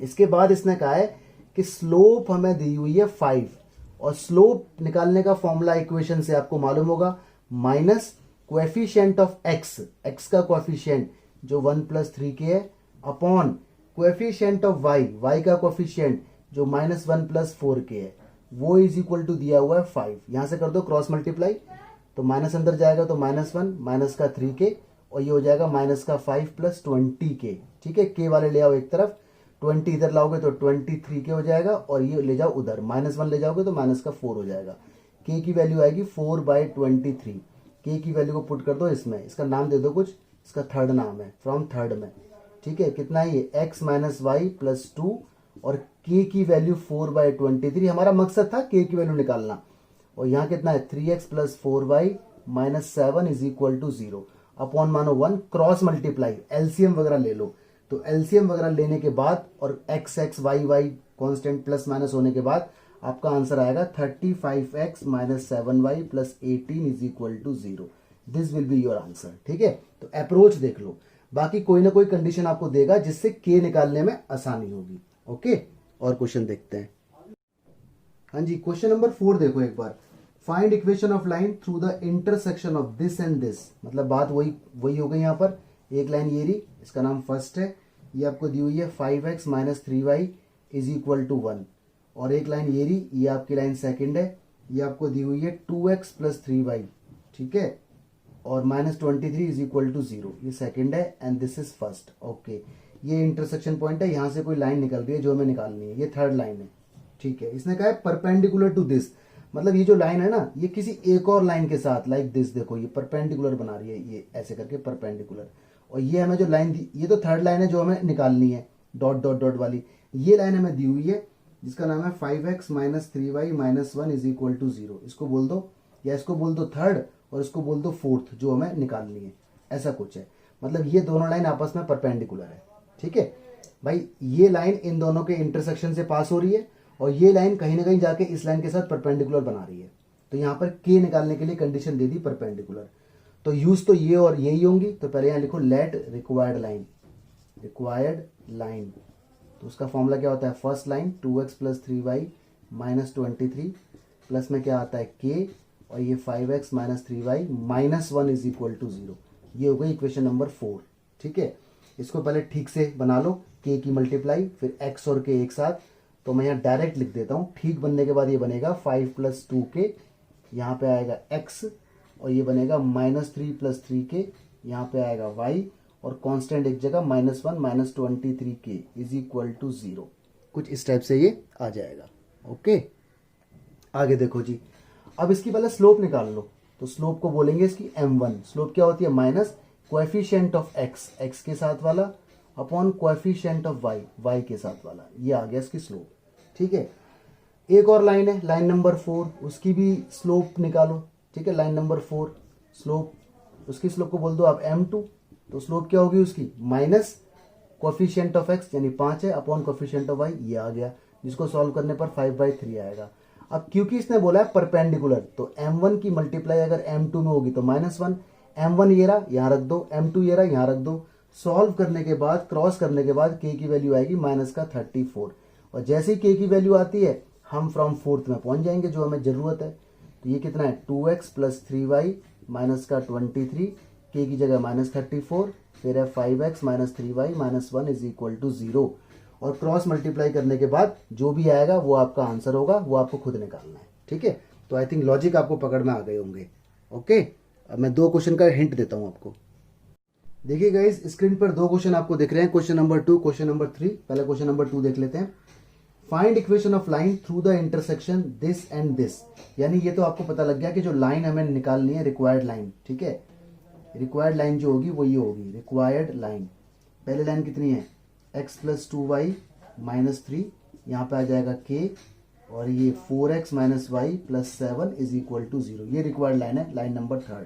इसके बाद इसने कहा है कि स्लोप हमें दी हुई है 5, और स्लोप निकालने का फॉर्मूला इक्वेशन से आपको मालूम होगा, minus coefficient of x, x का कोएफिशिएंट जो 1 प्लस 3k है, upon coefficient of y, y का कोएफिशिएंट जो माइनस 1 प्लस 4k है, वो इज इक्वल टू दिया हुआ है 5। यहां से कर दो क्रॉस मल्टीप्लाई, तो माइनस अंदर जाएगा तो -1 माइनस का 3k, और ये हो जाएगा माइनस का 5 प्लस 20k। ठीक है, k वाले ले आओ एक तरफ, 20 इधर लाओगे तो 23k हो जाएगा, और ये ले जाओ उधर, -1 ले जाओगे तो माइनस का 4 हो जाएगा। k की वैल्यू आएगी 4/23। k की वैल्यू को पुट कर दो इसमें, इसका नाम दे दो कुछ, इसका थर्ड नाम है, फ्रॉम थर्ड में। ठीक है, कितना है ये, x माइनस वाई प्लस 2, और k की वैल्यू 4/23। हमारा मकसद था k की वैल्यू निकालना, और यहाँ कितना है 3x plus 4y minus 7 is equal to 0, upon मानो 1, क्रॉस मल्टीप्लाई, एलसीएम वगैरह ले लो, तो एलसीएम वगैरह लेने के बाद और x x y y constant plus minus होने के बाद आपका आंसर आएगा 35x minus 7y plus 18 is equal to 0। This will be your answer. ठीक है, तो अप्रोच देख लो, बाकी कोई ना कोई कंडीशन आपको देगा जिससे k निकालने में आसानी होगी। ओके, और क्वेश्चन देखते हैं। हाँ जी, क्वेश्चन नंबर 4 देखो एक बार, find equation of line through the intersection of this and this. मतलब बात वही हो गई। यहाँ पर एक लाइन ये रही, इसका नाम फर्स्ट है, ये आपको दी हुई है 5x minus 3y is equal to 1, और एक लाइन ये रही, ये आपकी लाइन सेकंड है, ये आपको दी हुई है 2x प्लस 3y। ठीक है, और -23 इज इक्वल टू 0, ये सेकंड है, and this is first. Okay, ये इंटरसेक्शन पॉइंट है, यहां से कोई लाइन निकल रही है जो हमें निकालनी है, ये थर्ड लाइन है। ठीक है, इसने कहा है परपेंडिकुलर टू दिस, मतलब ये जो लाइन है ना, ये किसी एक और लाइन के साथ, लाइक दिस, देखो ये परपेंडिकुलर बना रही है, ये ऐसे करके परपेंडिकुलर, और ये हमें जो लाइन दी, ये तो थर्ड लाइन है जो हमें निकालनी है, डॉट डॉट डॉट वाली, ये लाइन हमें दी हुई है जिसका नाम है 5x minus 3y minus 1 is equal to 0। इसको बोल दो, या इसको बोल दो थर्ड, और इसको बोल दो फोर्थ, जो हमें निकालनी है, ऐसा कुछ है। मतलब ये दोनों लाइन आपस में परपेंडिकुलर है। ठीक है भाई, ये लाइन इन दोनों के इंटरसेक्शन से पास हो रही है, और ये लाइन कहीं ना कहीं जाके इस लाइन के साथ परपेंडिकुलर बना रही है, तो यहाँ पर k निकालने के लिए कंडीशन दे दी परपेंडिकुलर। तो यूज तो ये और यही होंगी, तो पहले यहाँ लिखो लेट रिक्वायर्ड लाइन, तो उसका फॉर्मूला क्या होता है, first line 2x plus 3y minus 23 plus में क्या आता है k, और ये 5x minus 3y minus 1 is equal to 0। ये हो गई इक्वेशन नंबर 4। ठीक है, इसको पहले ठीक से बना लो, k की मल्टीप्लाई फिर x और k एक साथ, तो मैं यहाँ डायरेक्ट लिख देता हूँ। ठीक बनने के बाद ये बनेगा 5 प्लस 2k, यहाँ पे आएगा x, और ये बनेगा -3 प्लस 3k, यहाँ पे आएगा y, और कांस्टेंट एक जगह -1 minus 23k is equal to 0। कुछ इस टाइप से ये आ जाएगा। ओके, आगे देखो जी, अब इसकी पहले स्लोप निकाल लो, तो स्लोप को बोलेंगे इसकी m1। स्लोप क्या होती है, minus coefficient of x, x के साथ वाला, upon coefficient of y, y के साथ वाला, ये आ गया इसकी स्लोप। ठीक है, एक और लाइन है, लाइन नंबर 4, उसकी भी स्लोप निकालो। ठीक है, लाइन नंबर 4 स्लोप, उसकी स्लोप को बोल दो आप m2, तो स्लोप क्या होगी उसकी, माइनस कोएफिशिएंट ऑफ x यानी 5 है, अपॉन कोएफिशिएंट ऑफ y, ये आ गया, जिसको सॉल्व करने पर 5/3 आएगा। अब क्योंकि इसने बोला है परपेंडिकुलर, तो m1 की मल्टीप्लाई अगर m2 में होगी तो -1, m1 ये रहा यहाँ रख दो, m2 ये रहा यहाँ रख दो। सॉल्व करने के बाद, क्रॉस करने के बाद k की वैल्यू आएगी -34, और जैसे ही k की वैल्यू आती है हम फ्रॉम फोर्थ में पहुंच जाएंगे जो हमें जरूरत है। तो ये कितना है 2x प्लस 3y माइनस का 23, k की जगह -34, फिर है 5x minus 3y minus 1 is equal to 0, और क्रॉस मल्टीप्लाई करने के बाद जो भी आएगा वो आपका आंसर होगा, वो आपको खुद निकालना है। ठीक है, तो आई थिंक लॉजिक आपको पकड़ में आ गए होंगे। ओके, अब मैं 2 क्वेश्चन का हिंट देता हूं आपको। देखिए गाइस, स्क्रीन पर 2 क्वेश्चन आपको दिख रहे हैं, क्वेश्चन नंबर 2, क्वेश्चन नंबर 3। पहले क्वेश्चन नंबर 2 देख लेते हैं। Find equation of line through the intersection this and this, यानी ये तो आपको पता लग गया कि जो लाइन हमें निकालनी है रिक्वायर्ड लाइन। ठीक है, रिक्वायर्ड लाइन जो होगी वो ये होगी, रिक्वायर्ड लाइन। पहले लाइन कितनी है, x प्लस 2y माइनस 3, यहाँ पे आ जाएगा k, और ये 4x minus y plus 7 is equal to 0। ये रिक्वायर्ड लाइन है, लाइन नंबर 3।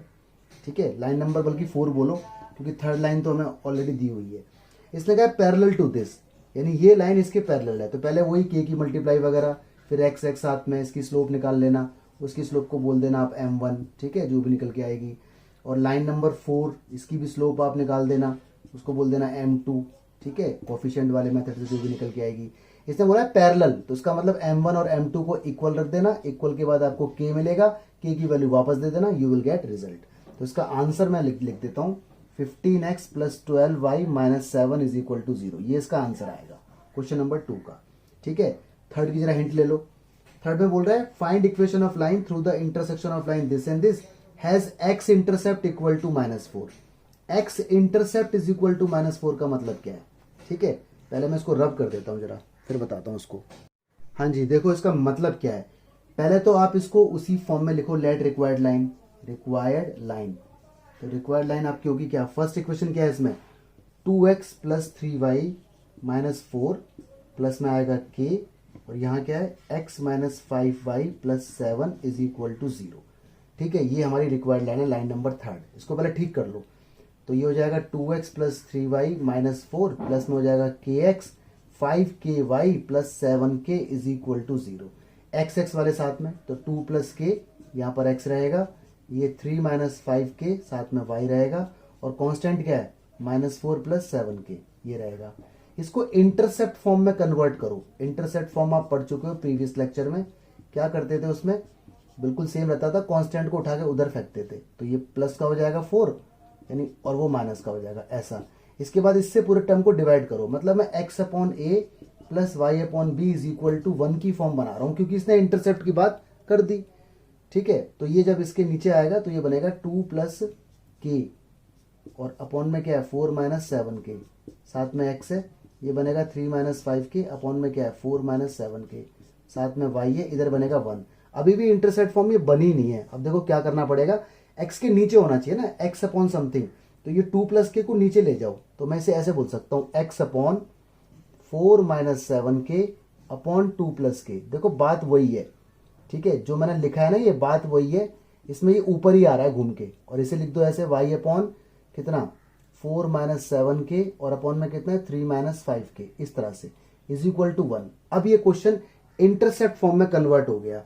ठीक है, लाइन नंबर बल्कि 4 बोलो, क्योंकि थर्ड लाइन तो हमें ऑलरेडी दी हुई है। इसने कहा पैरेलल टू दिस, यानी ये लाइन इसके पैरेलल है, तो पहले वही k की मल्टीप्लाई वगैरह, फिर एक्स एक्स साथ में, इसकी स्लोप निकाल लेना, उसकी स्लोप को बोल देना आप m1, ठीक है, जो भी निकल के आएगी। और लाइन नंबर 4 इसकी भी स्लोप आप निकाल देना, उसको बोल देना m2, ठीक है, कोफिशिएंट वाले मेथड से जो भी निकल के आएगी। इसने बोला है पैरेलल, तो इसका मतलब m1 और m2 को इक्वल रख देना, इक्वल के बाद आपको k मिलेगा, k की वैल्यू वापस दे देना, यू विल गेट रिजल्ट। तो इसका आंसर मैं लिख देता हूँ 15x + 12y - 7 = 0। ये इसका आंसर आएगा क्वेश्चन नंबर 2 का, ठीक है। थर्ड की जरा हिंट ले लो। थर्ड में बोल रहा है find equation of line through the intersection of line this and this has x intercept equal to -4। x intercept is equal to -4 का मतलब क्या है, ठीक है। पहले मैं इसको रब कर देता हूँ जरा, फिर बताता हूँ उसको। हाँ जी, देखो इसका मतलब क्या है। पहले तो आप इसको उसी फॉर्म में लिखो, let required line, required line. तो रिक्वायर्ड लाइन आपकी होगी क्या, फर्स्ट इक्वेशन क्या है इसमें, 2x + 3y - 4 प्लस में आएगा k, और यहाँ क्या है x - 5y + 7 = 0, ठीक है। ये हमारी रिक्वायर्ड लाइन है, लाइन नंबर 3। इसको पहले ठीक कर लो। तो ये हो जाएगा 2x + 3y - 4 प्लस में हो जाएगा kx 5ky + 7k = 0। x x वाले साथ में, तो 2 + k, यहाँ पर x रहेगा, ये 3 - 5k साथ में y रहेगा, और कांस्टेंट क्या है -4 + 7k, ये रहेगा। इसको इंटरसेप्ट फॉर्म में कन्वर्ट करो। इंटरसेप्ट फॉर्म आप पढ़ चुके हो प्रीवियस लेक्चर में, क्या करते थे उसमें, बिल्कुल सेम रहता था, कांस्टेंट को उठा के उधर फेंकते थे, तो ये प्लस का हो जाएगा 4 यानी, और वो माइनस का हो जाएगा ऐसा। इसके बाद इससे पूरे टर्म को डिवाइड करो, मतलब मैं x/a + y/b = 1 की फॉर्म बना रहा हूं, क्योंकि इसने इंटरसेप्ट की बात कर दी, ठीक है। तो ये जब इसके नीचे आएगा तो ये बनेगा 2 + k, और अपॉन में क्या है 4 - 7k, साथ में x है, ये बनेगा 3 - 5k, अपॉन में क्या है 4 - 7k, साथ में y है, इधर बनेगा 1। अभी भी इंटरसेप्ट फॉर्म ये बनी नहीं है। अब देखो क्या करना पड़ेगा, x के नीचे होना चाहिए ना, x/ समथिंग, तो ये 2 + k को नीचे ले जाओ, तो मैं इसे ऐसे बोल सकता हूँ x/4 - 7k अपॉन 2 + k। देखो बात वही है, ठीक है, जो मैंने लिखा है ना ये बात वही है, इसमें ये ऊपर ही आ रहा है घूम के, और इसे लिख दो ऐसे y/ कितना 4 - 7k, और अपॉन में कितना है 3 - 5k, इस तरह से = 1। अब ये क्वेश्चन इंटरसेप्ट फॉर्म में कन्वर्ट हो गया।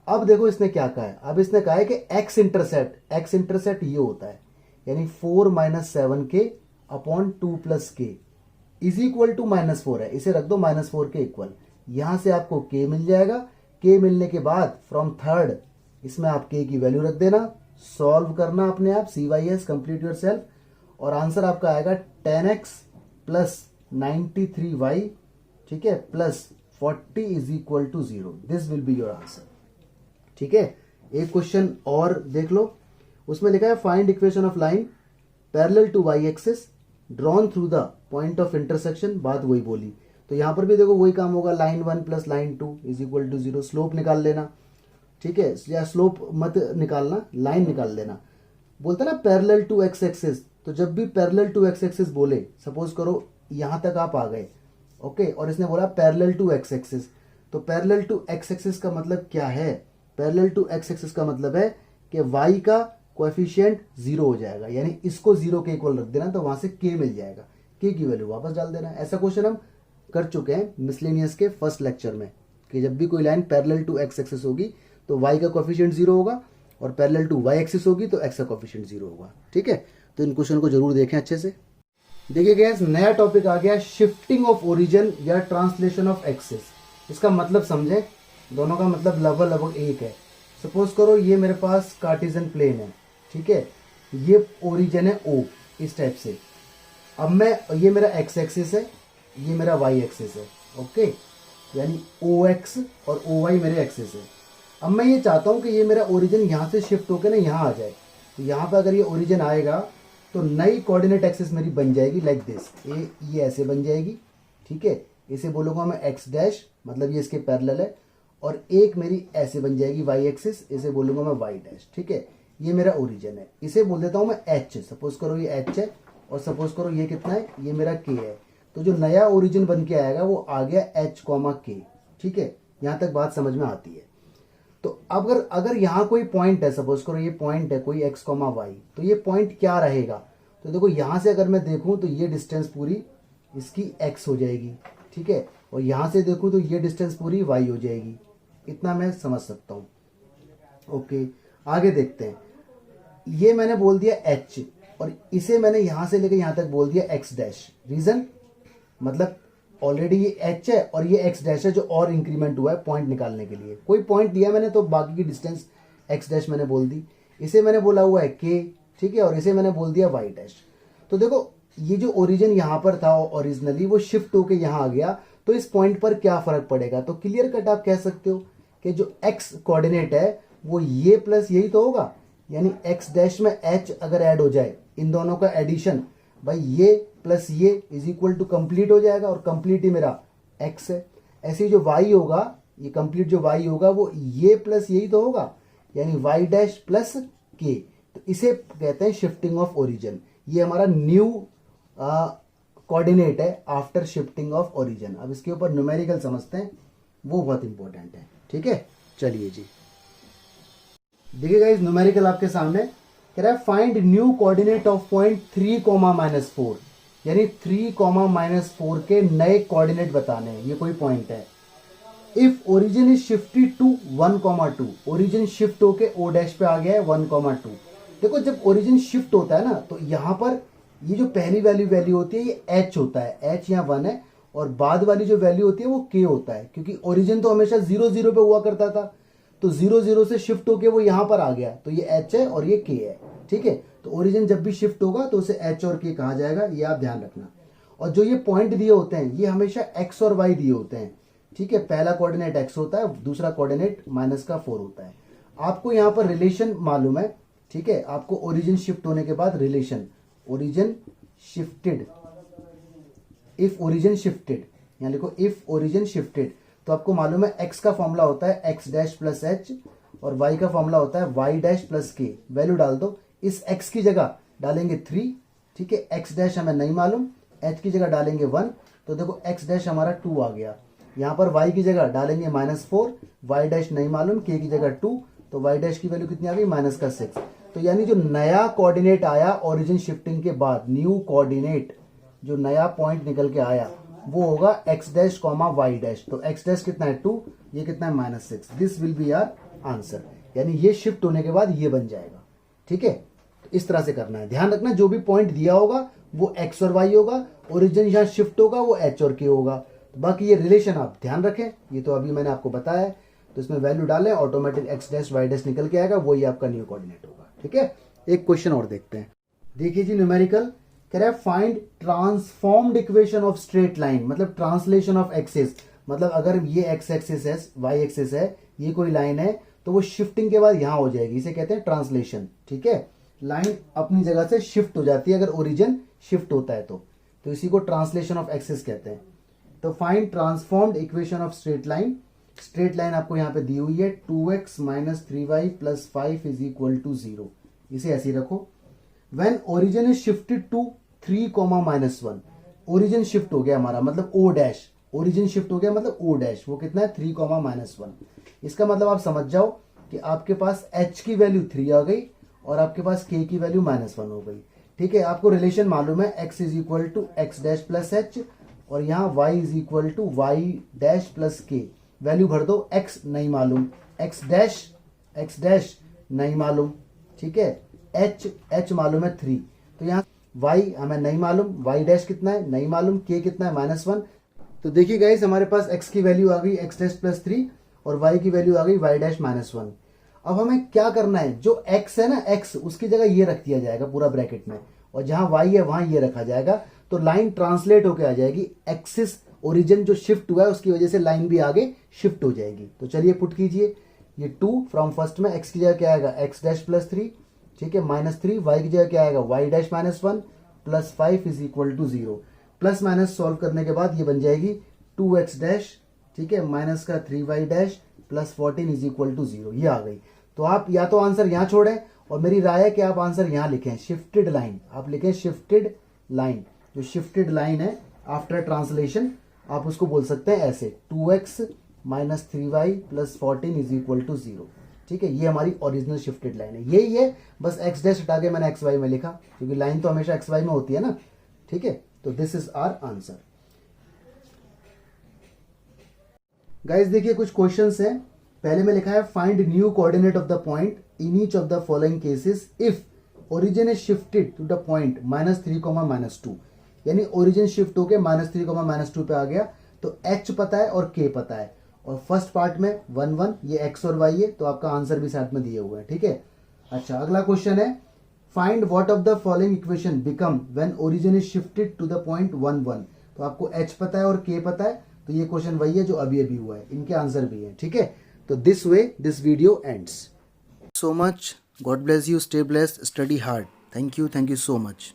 अब देखो इसने क्या कहा है, अब इसने कहा है कि x इंटरसेप्ट ये होता है, यानी 4 - 7k अपॉन 2 + k = -4 है, इसे रख दो -4 के इक्वल। यहां से आपको k मिल जाएगा, k मिलने के बाद फ्रॉम थर्ड इसमें आप k की वैल्यू रख देना, सॉल्व करना अपने आप, CYS कंप्लीट योर सेल्फ, और आंसर आपका आएगा 10x + 93y, ठीक है, plus 40 = 0। This will be your answer, ठीक है। एक क्वेश्चन और देख लो, उसमें लिखा है find equation of line parallel to y axis drawn through the point of intersection, बात वही बोली। तो यहां पर भी देखो वही काम होगा, लाइन 1 + लाइन 2 = 0। स्लोप निकाल लेना, ठीक है, या स्लोप मत निकालना, लाइन निकाल लेना। बोलते ना पैरेलल टू x एक्सिस, तो जब भी पैरेलल टू x एक्सिस बोले, सपोज करो यहां तक आप आ गए, ओके, और इसने बोला पैरेलल टू x एक्सिस, तो पैरेलल टू x एक्सिस का मतलब क्या है, पैरेलल टू x एक्सिस का मतलब है कि y का कोएफिशिएंट 0 हो जाएगा, यानी इसको 0 के इक्वल रख देना, तो वहां से k मिल जाएगा, k की वैल्यू वापस डाल देना। ऐसा क्वेश्चन हम कर चुके हैं मिसलेनियस के फर्स्ट लेक्चर में, कि जब भी कोई line parallel to x axis होगी तो y का कोएफिशिएंट 0 होगा, और पैरेलल टू y एक्सिस होगी तो x का कोएफिशिएंट 0 होगा, ठीक है। तो इन क्वेश्चन को जरूर देखें अच्छे से। देखिए गैस, नया टॉपिक आ गया, शिफ्टिंग ऑफ ओरिजिन या ट्रांसलेशन ऑफ एक्सिस। इसका मतलब समझें, दोनों का मतलब लगभग एक है। सपोज करो ये मेरे पास कार्टेशियन प्लेन है, ठीक है, ये ओरिजिन है O, इस टाइप से। अब मैं, ये मेरा x एक्सिस है, ये मेरा y एक्सिस है, ओके, यानी OX और OY मेरे एक्सिस है। अब मैं ये चाहता हूं कि ये मेरा ओरिजिन यहां से शिफ्ट होकर ना यहां आ जाए, तो यहां पर अगर ये ओरिजिन आएगा तो नई कोऑर्डिनेट एक्सिस मेरी बन जाएगी लाइक दिस, ये ऐसे बन जाएगी, ठीक है, इसे बोलूंगा मैं x', मतलब ये इसके पैरेलल है, और एक मेरी ऐसे बन जाएगी y एक्सिस, इसे बोलूंगा मैं y', ठीक है। ये मेरा ओरिजिन है, इसे बोल देता हूं मैं h, सपोज करो ये h है, और सपोज करो ये कितना है, ये मेरा k है। तो जो नया ओरिजिन बन के आएगा वो आ गया h, k, ठीक है, यहां तक बात समझ में आती है। तो अगर यहाँ कोई पॉइंट है, सपोज करो ये पॉइंट है कोई x, y, तो ये पॉइंट क्या रहेगा, तो देखो यहां से अगर मैं देखूं तो ये डिस्टेंस पूरी इसकी x हो जाएगी, ठीक है, और यहां से देखूं तो ये डिस्टेंस पूरी y हो जाएगी, इतना मैं समझ सकता हूँ। ओके, आगे देखते हैं। ये मैंने बोल दिया h और इसे मैंने यहां से लेकर यहां तक बोल दिया x डैश। रीजन मतलब ऑलरेडी ये h है और ये x डैश है जो और इंक्रीमेंट हुआ है पॉइंट निकालने के लिए। कोई पॉइंट दिया मैंने तो बाकी की डिस्टेंस x डैश मैंने बोल दी। इसे मैंने बोला हुआ है k, ठीक है, और इसे मैंने बोल दिया y डैश। तो देखो ये जो ओरिजिन यहां पर था ओरिजिनली वो शिफ्ट होके यहां आ गया, तो इस पॉइंट पर क्या फर्क पड़ेगा? तो क्लियर कट आप कह सकते हो कि जो x कोऑर्डिनेट है वो ये प्लस यही तो होगा, यानी x डैश में h अगर ऐड हो जाए, इन दोनों का एडिशन, भाई ये प्लस ये इज इक्वल टू कंप्लीट हो जाएगा और कंप्लीट ही मेरा x है। ऐसे ही जो y होगा, ये कंप्लीट जो y होगा वो ये प्लस यही तो होगा, यानी y डैश प्लस k। तो इसे कहते हैं शिफ्टिंग ऑफ ओरिजिन। ये हमारा न्यू कोऑर्डिनेट है आफ्टर शिफ्टिंग ऑफ ओरिजिन। अब इसके ऊपर न्यूमेरिकल समझते हैं, वो बहुत इंपॉर्टेंट है। ठीक है, चलिए जी, देखिए गाइस न्यूमेरिकल आपके सामने कह रहा है find new coordinate of point 3,-4, यानी 3,-4 के नए कोऑर्डिनेट बताने हैं। ये कोई पॉइंट है। If origin is shifted to 1,2, origin shift होके o डैश पे आ गया है 1,2। देखो जब ओरिजिन शिफ्ट होता है ना तो यहां पर ये जो पहली वैल्यू होती है ये h होता है, h यहाँ 1 है, और बाद वाली जो वैल्यू होती है वो k होता है, क्योंकि ओरिजिन तो हमेशा 0,0 पे हुआ करता था, तो 0,0 से शिफ्ट होके वो यहां पर आ गया, तो ये h है और ये k है। ठीक है, तो ओरिजिन जब भी शिफ्ट होगा तो उसे h और k कहा जाएगा, ये आप ध्यान रखना। और जो ये पॉइंट दिए होते हैं ये हमेशा x और y दिए होते हैं। ठीक है, पहला कोऑर्डिनेट x होता है, दूसरा कोऑर्डिनेट -4 होता है। आपको यहाँ पर रिलेशन मालूम है। ठीक है, आपको ओरिजिन शिफ्ट होने के बाद relation, origin shifted, if origin shifted, यहाँ लिखो इफ ओरिजिन शिफ्टेड, तो आपको मालूम है x का फॉर्मूला होता है x डैश प्लस h और y का फॉर्मूला होता है y dash plus k। Value डाल दो, इस x की जगह डालेंगे 3, ठीक है, x डैश हमें नहीं मालूम, h की जगह डालेंगे 1, तो देखो x डैश हमारा 2 आ गया। यहाँ पर y की जगह डालेंगे -4, y डैश नहीं मालूम, k की जगह 2, तो y डैश की वैल्यू कितनी आ गई -6। तो यानी जो नया कोऑर्डिनेट आया ओरिजिन शिफ्टिंग के बाद, न्यू कोऑर्डिनेट जो नया पॉइंट निकल के आया वो होगा x dash comma y dash. तो x डैश कितना है 2, ये कितना है -6। This will be our answer, यानी ये शिफ्ट होने के बाद ये बन जाएगा। ठीक है, तो इस तरह से करना है। ध्यान रखना जो भी पॉइंट दिया होगा वो x और y होगा, ओरिजिन यहाँ शिफ्ट होगा वो h और k होगा। तो बाकी ये रिलेशन आप ध्यान रखें, ये तो अभी मैंने आपको बताया है, तो इसमें वैल्यू डालें, automatic x dash y dash निकल के आएगा, वही आपका न्यू कोऑर्डिनेट होगा। ठीक है, एक क्वेश्चन और देखते हैं। देखिए जी न्यूमेरिकल कह रहा है find transformed equation of straight line, मतलब ट्रांसलेशन ऑफ एक्सिस, मतलब अगर ये x एक्सिस है, y एक्सिस है, ये कोई लाइन है, तो वो शिफ्टिंग के बाद यहां हो जाएगी, इसे कहते हैं ट्रांसलेशन। ठीक है, लाइन अपनी जगह से शिफ्ट हो जाती है अगर ओरिजिन शिफ्ट होता है तो इसी को ट्रांसलेशन ऑफ एक्सिस कहते हैं। तो find transformed equation of straight line. Straight line आपको यहाँ पे दी हुई है 2x - 3y + 5 = 0। इसे ऐसे ही रखो। When origin is shifted to 3, origin shift हो गया हमारा, मतलब o डैश, ओरिजिन शिफ्ट हो गया मतलब o डैश, वो कितना है 3, इसका मतलब आप समझ जाओ कि आपके पास h की वैल्यू 3 आ गई और आपके पास k की वैल्यू -1 हो गई। ठीक है, आपको रिलेशन मालूम है x = x dash plus h और यहाँ y = y dash plus k। Value भर दो, x नहीं मालूम, x डैश नहीं मालूम, ठीक है, h मालूम है 3, तो यहाँ y हमें नहीं मालूम, y डैश कितना है नहीं मालूम, k कितना है -1। तो देखिए गाइस हमारे पास x की वैल्यू आ गई x डैश प्लस 3 और y की वैल्यू आ गई y डैश -1। अब हमें क्या करना है, जो x है ना x, उसकी जगह ये रख दिया जाएगा पूरा ब्रैकेट में, और जहां y है वहां ये रखा जाएगा, तो लाइन ट्रांसलेट होकर आ जाएगी। एक्सिस ओरिजिन जो शिफ्ट हुआ है उसकी वजह से लाइन भी आगे शिफ्ट हो जाएगी। तो चलिए पुट कीजिए, ये 2 फ्रॉम फर्स्ट में x की जगह क्या आएगा x डैश प्लस 3, ठीक है, -3, y की जगह क्या आएगा y dash -1 + 5 = 0। Plus minus solve करने के बाद ये बन जाएगी 2x डैश, ठीक है, -3y डैश + 14 = 0। ये आ गई। तो आप या तो आंसर यहाँ छोड़ें, और मेरी राय है कि आप आंसर यहाँ लिखें, शिफ्टेड लाइन, आप लिखें शिफ्टेड लाइन। जो शिफ्टेड लाइन है आफ्टर ट्रांसलेशन आप उसको बोल सकते हैं ऐसे 2x - 3y + 14 = 0। ठीक है, ये हमारी ओरिजिनल शिफ्टेड लाइन है, यही है, बस x डैश हटा के मैंने xy में लिखा, क्योंकि लाइन तो हमेशा xy में होती है ना। ठीक है, तो this is our answer. Guys देखिए कुछ क्वेश्चंस हैं, पहले में लिखा है find new coordinate of the point in each of the following cases if origin is shifted to the point -3, -2, यानी ओरिजिन शिफ्ट होके -3, -2 पे आ गया तो h पता है और k पता है, और फर्स्ट पार्ट में 1 1 ये x और y है, तो आपका आंसर भी साथ में दिए हुए हैं, ठीक है। अच्छा, अगला क्वेश्चन है find what of the following equation become when origin is shifted to the point 1 1, तो आपको h पता है और k पता है, तो ये क्वेश्चन वही है जो अभी अभी हुआ है, इनके आंसर भी है, ठीक है। तो this way this video ends. So much, God bless you, stay blessed, study hard, thank you so much.